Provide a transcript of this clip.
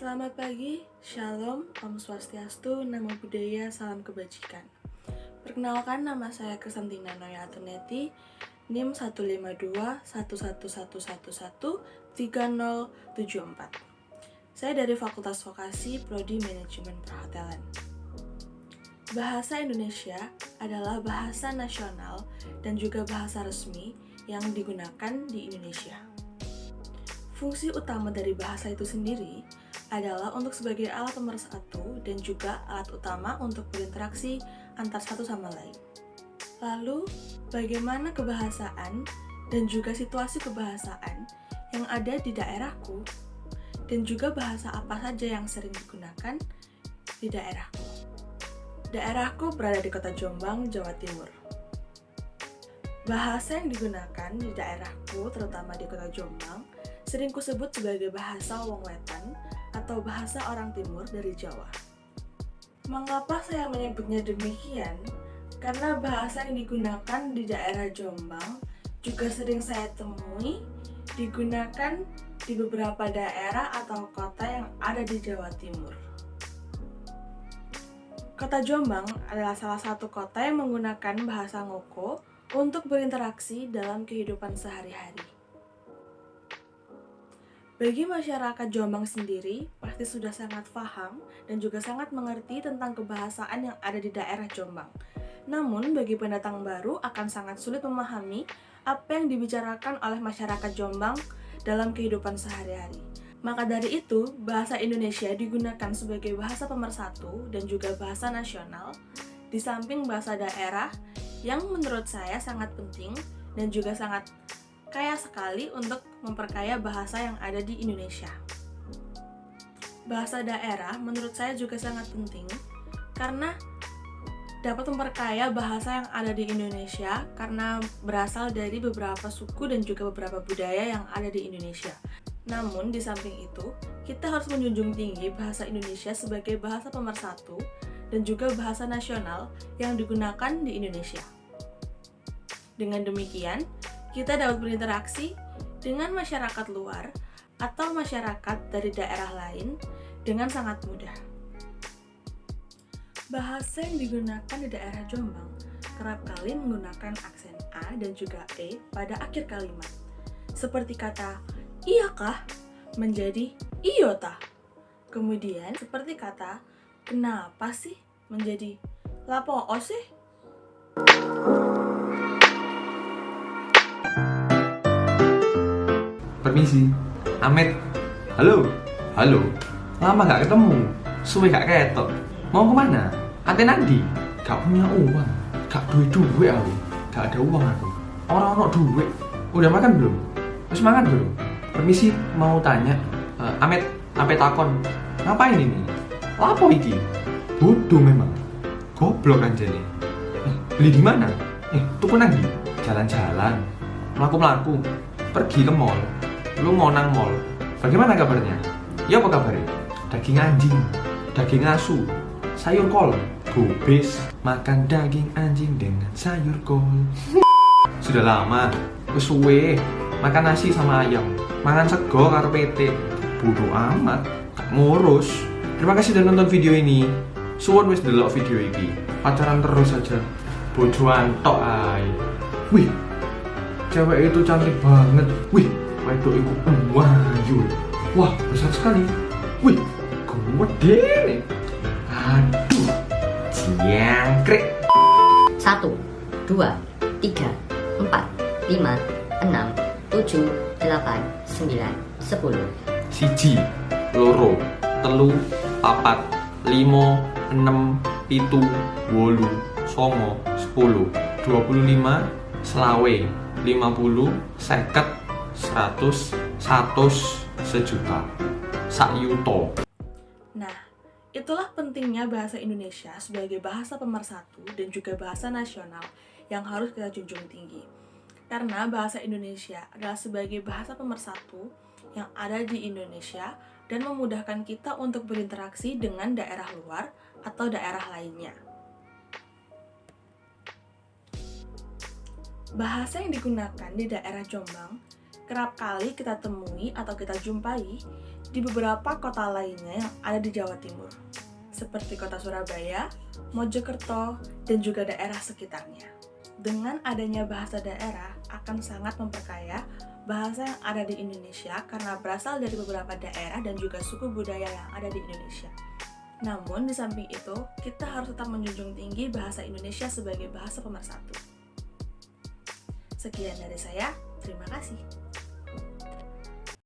Selamat pagi, Shalom, Om Swastiastu, Namo Buddhaya, Salam Kebajikan. Perkenalkan, nama saya Krisantina Noya Atuneti, NIM 15211113074. Saya dari Fakultas Vokasi, Prodi Manajemen Perhotelan. Bahasa Indonesia adalah bahasa nasional dan juga bahasa resmi yang digunakan di Indonesia. Fungsi utama dari bahasa itu sendiri adalah untuk sebagai alat pemersatu dan juga alat utama untuk berinteraksi antar satu sama lain. Lalu, bagaimana kebahasaan dan juga situasi kebahasaan yang ada di daerahku dan juga bahasa apa saja yang sering digunakan di daerahku. Daerahku berada di Kota Jombang, Jawa Timur. Bahasa yang digunakan di daerahku, terutama di Kota Jombang, sering kusebut sebagai bahasa Wong Wetan atau bahasa orang timur dari Jawa. Mengapa saya menyebutnya demikian? Karena bahasa yang digunakan di daerah Jombang juga sering saya temui digunakan di beberapa daerah atau kota yang ada di Jawa Timur. Kota Jombang adalah salah satu kota yang menggunakan bahasa Ngoko untuk berinteraksi dalam kehidupan sehari-hari. Bagi masyarakat Jombang sendiri, pasti sudah sangat paham dan juga sangat mengerti tentang kebahasaan yang ada di daerah Jombang. Namun, bagi pendatang baru akan sangat sulit memahami apa yang dibicarakan oleh masyarakat Jombang dalam kehidupan sehari-hari. Maka dari itu, bahasa Indonesia digunakan sebagai bahasa pemersatu dan juga bahasa nasional, di samping bahasa daerah yang menurut saya sangat penting dan juga sangat kaya sekali untuk memperkaya bahasa yang ada di Indonesia. Bahasa daerah menurut saya juga sangat penting karena dapat memperkaya bahasa yang ada di Indonesia karena berasal dari beberapa suku dan juga beberapa budaya yang ada di Indonesia. Namun di samping itu, kita harus menjunjung tinggi bahasa Indonesia sebagai bahasa pemersatu dan juga bahasa nasional yang digunakan di Indonesia. Dengan demikian, kita dapat berinteraksi dengan masyarakat luar atau masyarakat dari daerah lain dengan sangat mudah. Bahasa yang digunakan di daerah Jombang kerap kali menggunakan aksen A dan juga E pada akhir kalimat. Seperti kata iya kah menjadi iyo tah. Kemudian seperti kata kenapa sih menjadi lapo sih. Permisi, Amit. Halo, lama gak ketemu, suwe gak ketok. Mau kemana? Ate Nandi? Gak punya uang, gak duit aku. Gak ada uang aku. Orang duit. Udah makan belum? Terus makan belum? Permisi, mau tanya. Amit, sampai takon. Ngapain ini? Lapo iki? Bodoh memang. Goblok aja nih. Beli di mana? Tuku nandi? Jalan-jalan. Melaku-melaku. Pergi ke mall. Lu mau nang mall. Bagaimana kabarnya? Ya apa kabarnya? Daging anjing, daging asu, sayur kol, gobes, makan daging anjing dengan sayur kol. Sudah lama, wis suwe, makan nasi sama ayam, mangan sego karo PT. Bodoh amat, gak ngurus. Terima kasih sudah nonton video ini. Suwon wis delok video ini. Pacaran terus aja. Bojoan tok ae. Wih, cewek itu cantik banget. Wih, wedok itu wahyu. Wah, besar sekali. Wih, gede nih. Aduh, jangkrik. 1, 2, 3, 4, 5, 6, 7, 8, 9, 10. Siji, loro, telu, papat, limo, enem, pitu, wolu, songo, 10, 25, selawe, 50, 50, 100, 100, sejuta, sayuto. Nah, itulah pentingnya bahasa Indonesia sebagai bahasa pemersatu dan juga bahasa nasional yang harus kita junjung tinggi. Karena bahasa Indonesia adalah sebagai bahasa pemersatu yang ada di Indonesia dan memudahkan kita untuk berinteraksi dengan daerah luar atau daerah lainnya. Bahasa yang digunakan di daerah Jombang kerap kali kita temui atau kita jumpai di beberapa kota lainnya yang ada di Jawa Timur, seperti kota Surabaya, Mojokerto, dan juga daerah sekitarnya. Dengan adanya bahasa daerah akan sangat memperkaya bahasa yang ada di Indonesia karena berasal dari beberapa daerah dan juga suku budaya yang ada di Indonesia. Namun, di samping itu, kita harus tetap menjunjung tinggi bahasa Indonesia sebagai bahasa pemersatu. Sekian dari saya, terima kasih.